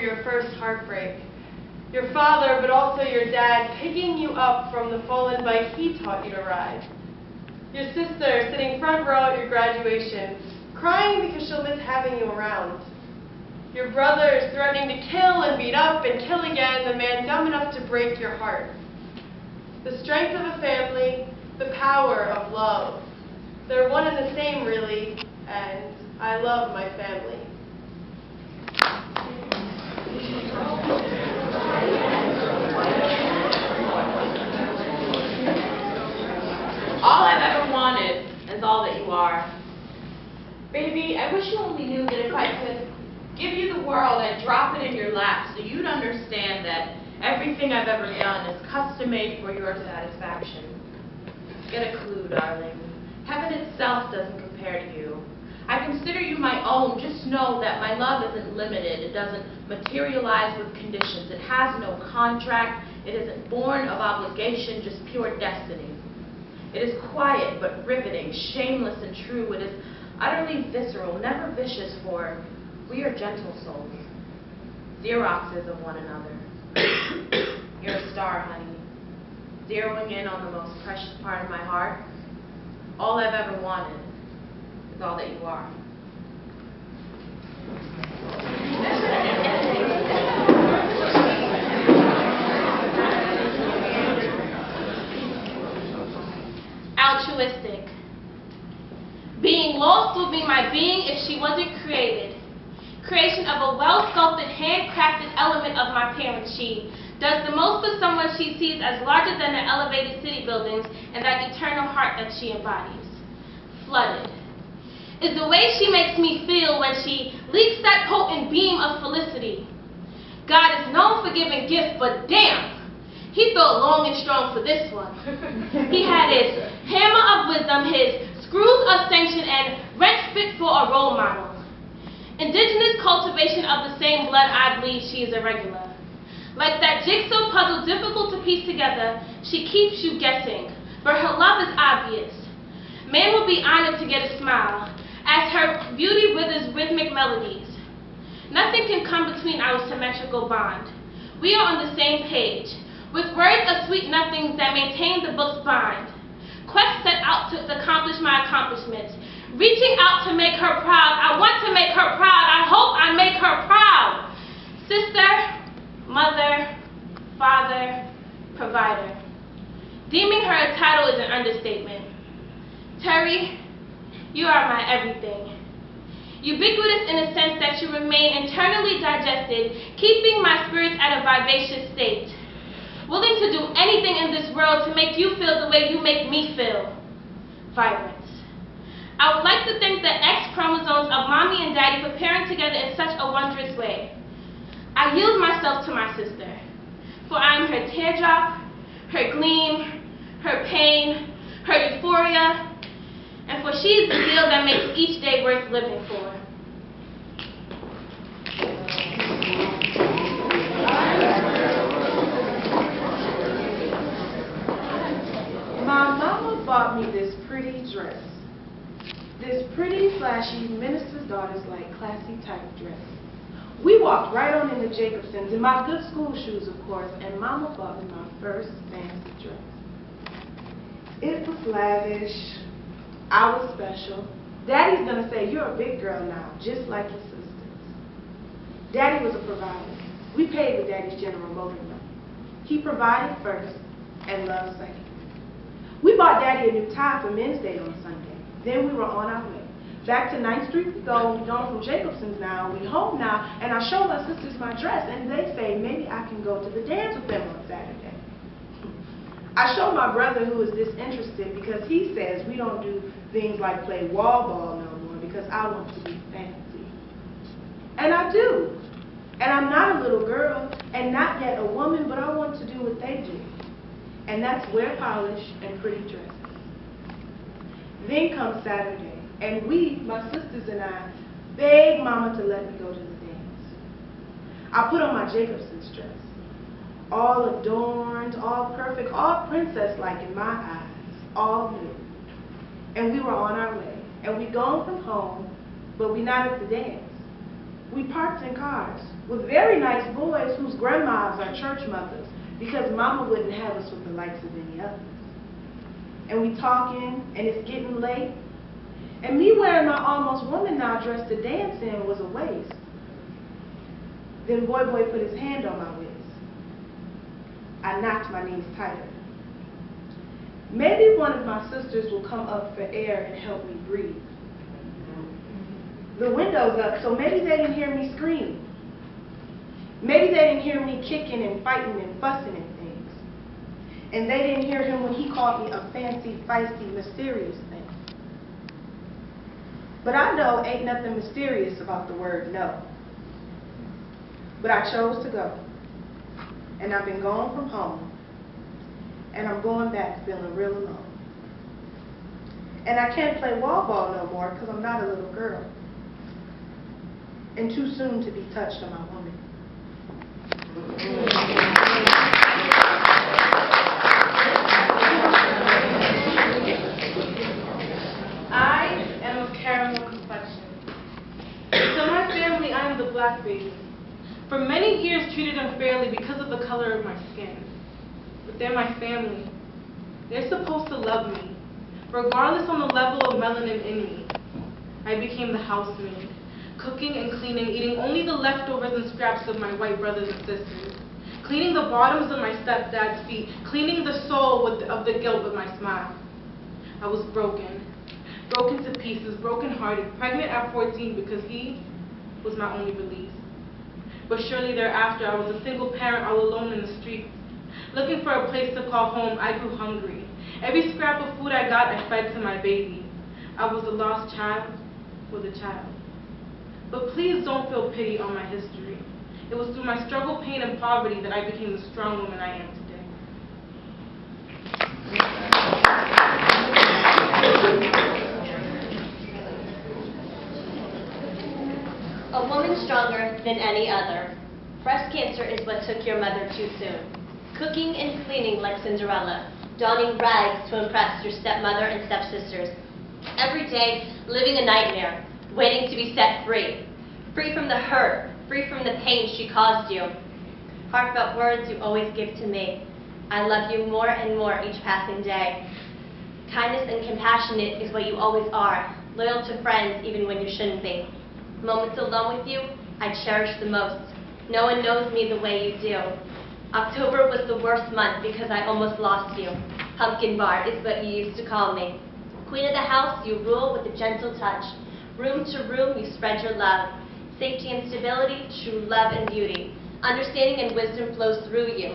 of your first heartbreak. Your father, but also your dad, picking you up from the fallen bike he taught you to ride. Your sister sitting front row at your graduation, crying because she'll miss having you around. Your brothers threatening to kill and beat up and kill again the man dumb enough to break your heart. The strength of a family, the power of love. They're one and the same, really, and I love my family. All I've ever wanted is all that you are. Baby, I wish you only knew that if I could give you the world, I'd drop it in your lap so you'd understand that everything I've ever done is custom-made for your satisfaction. Get a clue, darling. Heaven itself doesn't compare to you. I consider you my own. Just know that my love isn't limited. It doesn't materialize with conditions. It has no contract. It isn't born of obligation, just pure destiny. It is quiet but riveting, shameless and true. It is utterly visceral, never vicious, for we are gentle souls, Xeroxes of one another. You're a star, honey, zeroing in on the most precious part of my heart. All I've ever wanted is all that you are. Altruistic. Being lost would be my being if she wasn't created. Creation of a well-sculpted, handcrafted element of my parent. She does the most for someone she sees as larger than the elevated city buildings and that eternal heart that she embodies. Flooded is the way she makes me feel when she leaks that potent beam of felicity. God is known for giving gifts, but damn, he thought long and strong for this one. He had his hammer of wisdom, his screws of sanction, and wrench fit for a role model. Indigenous cultivation of the same blood, I believe she is irregular. Like that jigsaw puzzle difficult to piece together, she keeps you guessing, but her love is obvious. Man will be honored to get a smile, as her beauty withers rhythmic melodies. Nothing can come between our symmetrical bond. We are on the same page, with words of sweet nothings that maintain the book's bind. Quest set out to accomplish my accomplishments, reaching out to make her proud. I want to make her proud. I hope I make her proud. Sister, mother, father, provider. Deeming her a title is an understatement. Terry, you are my everything. Ubiquitous in the sense that you remain internally digested, keeping my spirits at a vivacious state. Willing to do anything in this world to make you feel the way you make me feel. Vibrance. I would like to thank the X chromosomes of mommy and daddy for pairing together in such a wondrous way. I yield myself to my sister, for I am her teardrop, her gleam, her pain, her euphoria, and for she is the zeal that makes each day worth living for. My mama bought me this pretty dress. This pretty, flashy, minister's daughter's like classy type dress. We walked right on into Jacobson's in my good school shoes, of course, and mama bought me my first fancy dress. It was lavish. I was special. Daddy's gonna say, you're a big girl now, just like your sisters. Daddy was a provider. We paid with Daddy's General Motors money. He provided first and loved second. We bought Daddy a new tie for Men's Day on Sunday. Then we were on our way. Back to 9th Street we go. We're going from Jacobson's now. We home now. And I show my sisters my dress. And they say, maybe I can go to the dance with them on Saturday. I show my brother who is disinterested because he says we don't do things like play wall ball no more because I want to be fancy. And I do. And I'm not a little girl and not yet a woman, but I want to do what they do. And that's wear polish and pretty dresses. Then comes Saturday, and we, my sisters and I, beg Mama to let me go to the dance. I put on my Jacobson's dress, all adorned, all perfect, all princess-like in my eyes, all new. And we were on our way, and we gone from home, but we not at the dance. We parked in cars with very nice boys whose grandmas are church mothers because mama wouldn't have us with the likes of any others. And we talking, and it's getting late, and me wearing my almost woman now dress to dance in was a waste. Then Boy put his hand on my waist. I knocked my knees tighter. Maybe one of my sisters will come up for air and help me breathe. The window's up, so maybe they didn't hear me scream. Maybe they didn't hear me kicking and fighting and fussing and things. And they didn't hear him when he called me a fancy, feisty, mysterious thing. But I know ain't nothing mysterious about the word no. But I chose to go. And I've been gone from home. And I'm going back feeling real alone. And I can't play wall ball no more because I'm not a little girl. And too soon to be touched on my woman. I am of caramel complexion. To my family, I am the black baby. For many years treated unfairly because of the color of my skin. But they're my family. They're supposed to love me, regardless on the level of melanin in me. I became the housemaid, cooking and cleaning, eating only the leftovers and scraps of my white brothers and sisters, cleaning the bottoms of my stepdad's feet, cleaning the soul of the guilt with my smile. I was broken to pieces, broken-hearted, pregnant at 14 because he was my only release. But surely thereafter, I was a single parent all alone in the streets. Looking for a place to call home, I grew hungry. Every scrap of food I got, I fed to my baby. I was a lost child with a child. But please don't feel pity on my history. It was through my struggle, pain, and poverty that I became the strong woman I am today. A woman stronger than any other. Breast cancer is what took your mother too soon. Cooking and cleaning like Cinderella. Donning rags to impress your stepmother and stepsisters. Every day, living a nightmare, waiting to be set free. Free from the hurt, free from the pain she caused you. Heartfelt words you always give to me. I love you more and more each passing day. Kindness and compassionate is what you always are. Loyal to friends even when you shouldn't be. Moments alone with you, I cherish the most. No one knows me the way you do. October was the worst month because I almost lost you. Pumpkin bar is what you used to call me. Queen of the house, you rule with a gentle touch. Room to room, you spread your love. Safety and stability, true love and beauty. Understanding and wisdom flows through you.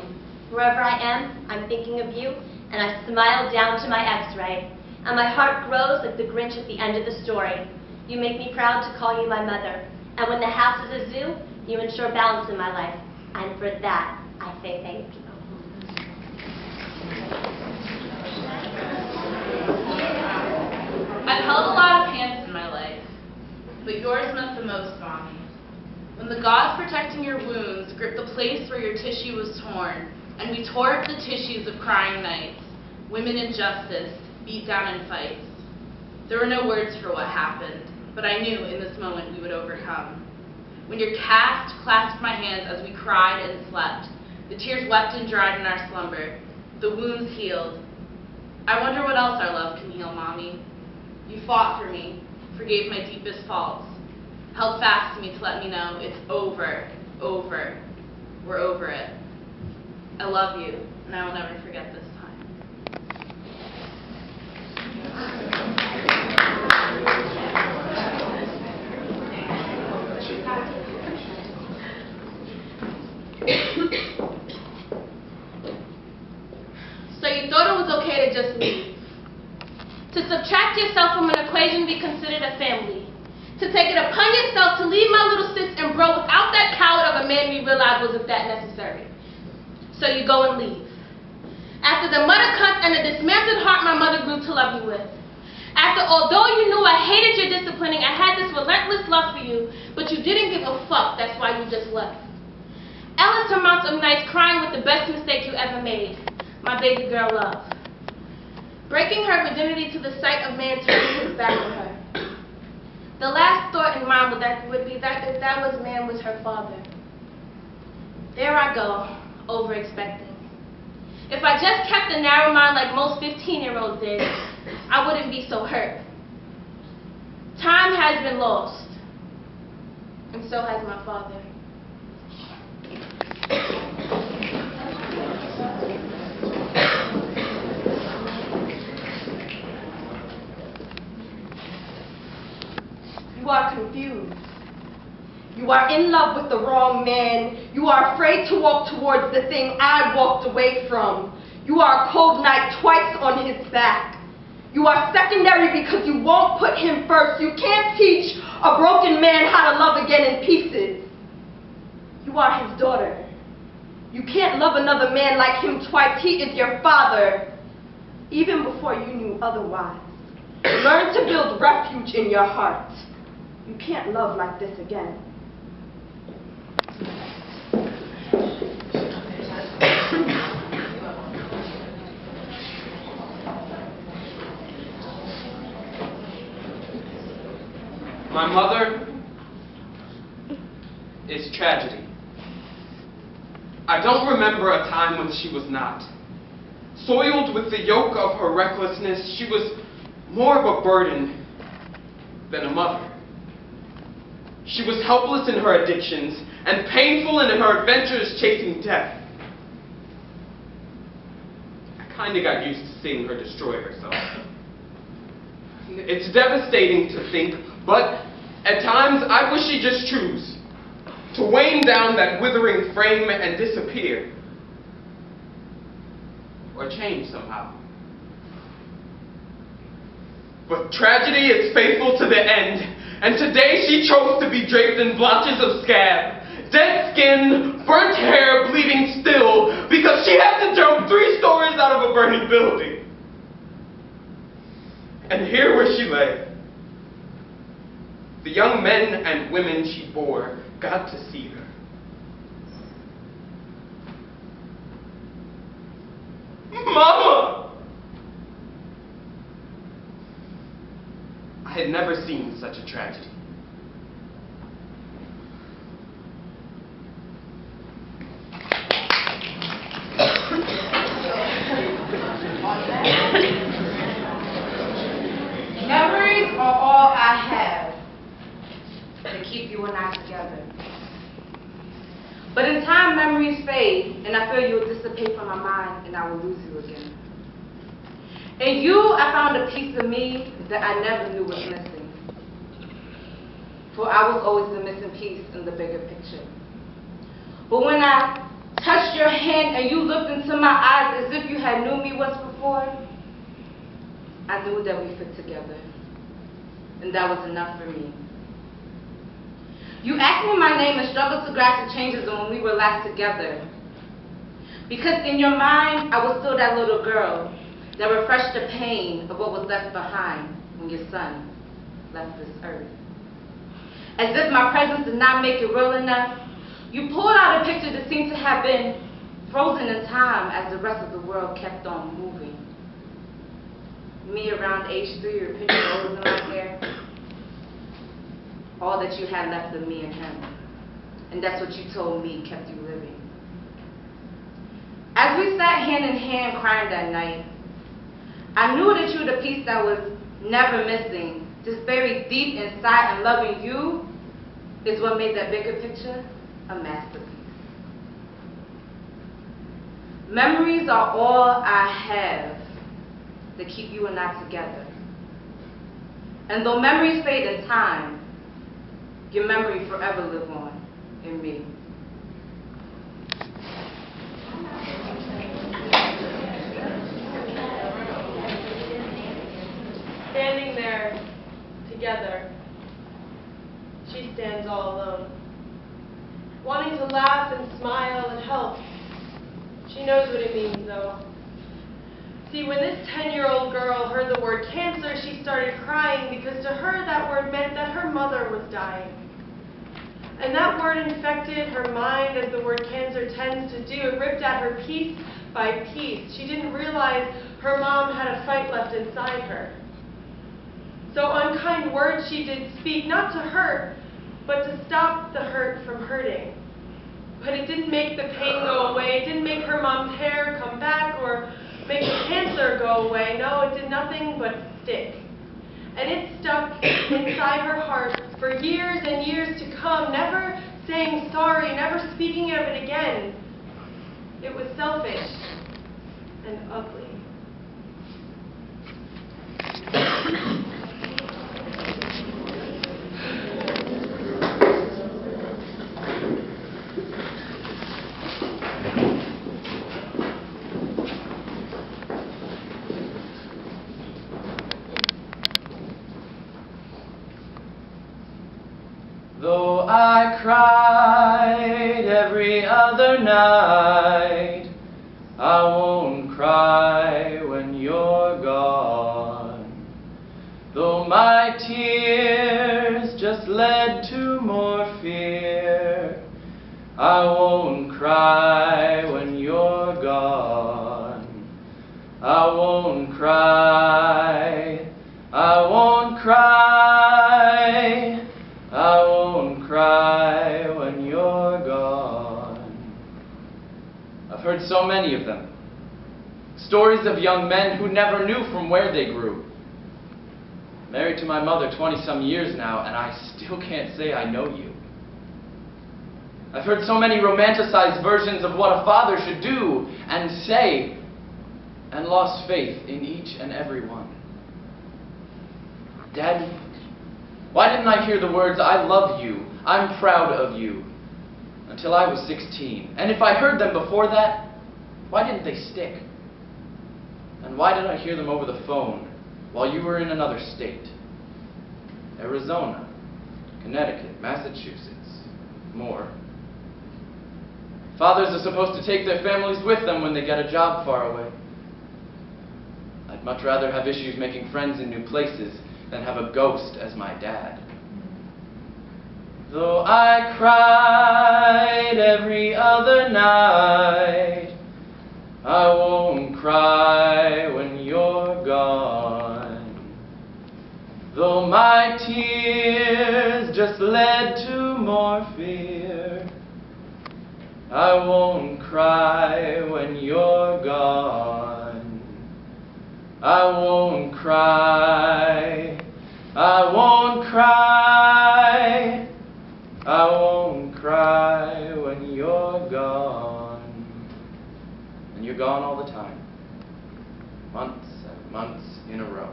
Wherever I am, I'm thinking of you, and I smile down to my x-ray. And my heart grows like the Grinch at the end of the story. You make me proud to call you my mother. And when the house is a zoo, you ensure balance in my life. And for that, I say thank you. I've held a lot of hands in my life, but yours meant the most, Mommy. When the gods protecting your wounds gripped the place where your tissue was torn, and we tore up the tissues of crying nights, women injustice, beat down in fights. There were no words for what happened, but I knew in this moment we would overcome. When your cast clasped my hands as we cried and slept, the tears wept and dried in our slumber, the wounds healed. I wonder what else our love can heal, Mommy. You fought for me, forgave my deepest faults, held fast to me to let me know it's over, we're over it. I love you, and I will never forget this time. So you thought it was okay to just leave? To subtract yourself from an equation be considered a family? To take it upon yourself to leave my little sis and bro without that coward of a man we realized wasn't that necessary? So you go and leave. After the mother cunt and the dismantled heart my mother grew to love you with. After, although you knew I hated your disciplining, I had this relentless love for you, but you didn't give a fuck, that's why you just left. Ellis amounts of nights crying with the best mistake you ever made, my baby girl love. Breaking her virginity to the sight of man turning his back on her. The last thought in mind would be that if that man was her father. There I go, over-expecting. If I just kept a narrow mind like most 15-year-olds did, I wouldn't be so hurt. Time has been lost, and so has my father. You are confused. You are in love with the wrong man. You are afraid to walk towards the thing I walked away from. You are a cold knight twice on his back. You are secondary because you won't put him first. You can't teach a broken man how to love again in pieces. You are his daughter. You can't love another man like him twice. He is your father, even before you knew otherwise. Learn to build refuge in your heart. You can't love like this again. My mother is tragedy. I don't remember a time when she was not. Soiled with the yoke of her recklessness, she was more of a burden than a mother. She was helpless in her addictions and painful in her adventures chasing death. I kinda got used to seeing her destroy herself. It's devastating to think, but at times I wish she'd just choose to wane down that withering frame and disappear. Or change somehow. But tragedy is faithful to the end, and today she chose to be draped in blotches of scab, dead skin, burnt hair, bleeding still, because she had to jump 3 stories out of a burning building. And here where she lay, the young men and women she bore got to see her. Mama! I had never seen such a tragedy. Memories are all I have to keep you and I together. But in time, memories fade, and I feel you will dissipate from my mind, and I will lose you again. In you, I found a piece of me that I never knew was missing. For I was always the missing piece in the bigger picture. But when I touched your hand and you looked into my eyes as if you had knew me once before, I knew that we fit together. And that was enough for me. You asked me my name and struggled to grasp the changes when we were last together. Because in your mind, I was still that little girl that refreshed the pain of what was left behind when your son left this earth. As if my presence did not make it real enough, you pulled out a picture that seemed to have been frozen in time as the rest of the world kept on moving. Me around age 3, your picture rose in my hair. All that you had left of me and him. And that's what you told me kept you living. As we sat hand in hand crying that night, I knew that you were the piece that was never missing, just buried deep inside, and loving you is what made that bigger picture a masterpiece. Memories are all I have that keep you and I together. And though memories fade in time, your memory forever live on in me. Standing there together, she stands all alone, wanting to laugh and smile and help. She knows what it means, though. See, when this 10-year-old girl heard the word cancer, she started crying because to her that word meant that her mother was dying. And that word infected her mind as the word cancer tends to do. It ripped at her piece by piece. She didn't realize her mom had a fight left inside her. So unkind words she did speak, not to hurt, but to stop the hurt from hurting. But it didn't make the pain go away. It didn't make her mom's hair come back or make the cancer go away. No, it did nothing but stick. And it stuck inside her heart for years and years to come, never saying sorry, never speaking of it again. It was selfish and ugly. Though I cried every other night, I won't cry when you're gone. Though my tears just led to more fear, I won't cry when you're gone. I won't cry, I won't cry, I won't cry when you're gone. I've heard so many of them. Stories of young men who never knew from where they grew. Married to my mother 20-some years now, and I still can't say I know you. I've heard so many romanticized versions of what a father should do and say, and lost faith in each and every one. Daddy, why didn't I hear the words, "I love you, I'm proud of you," until I was 16? And if I heard them before that, why didn't they stick? And why did I hear them over the phone while you were in another state? Arizona, Connecticut, Massachusetts, more. Fathers are supposed to take their families with them when they get a job far away. I'd much rather have issues making friends in new places than have a ghost as my dad. Though I cried every other night, I won't cry when you're gone. Though my tears just led to more fear, I won't cry when you're gone. I won't cry, I won't cry, I won't cry when you're gone. And you're gone all the time, months and months in a row.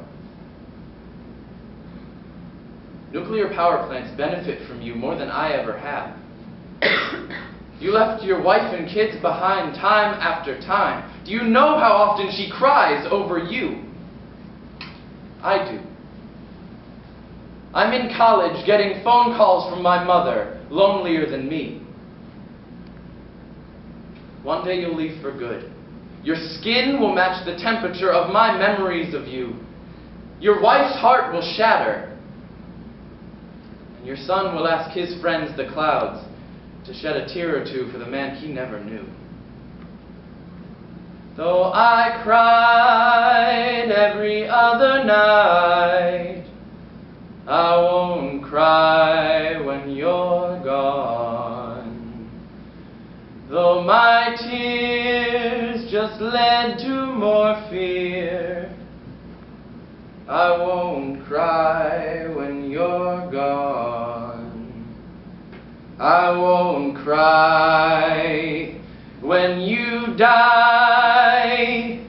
Nuclear power plants benefit from you more than I ever have. You left your wife and kids behind time after time. Do you know how often she cries over you? I do. I'm in college getting phone calls from my mother, lonelier than me. One day you'll leave for good. Your skin will match the temperature of my memories of you. Your wife's heart will shatter. And your son will ask his friends, the clouds, to shed a tear or two for the man he never knew. Though I cried every other night, I won't cry when you're gone. Though my tears just led to more fear, I won't cry when you're gone. I won't cry when you die.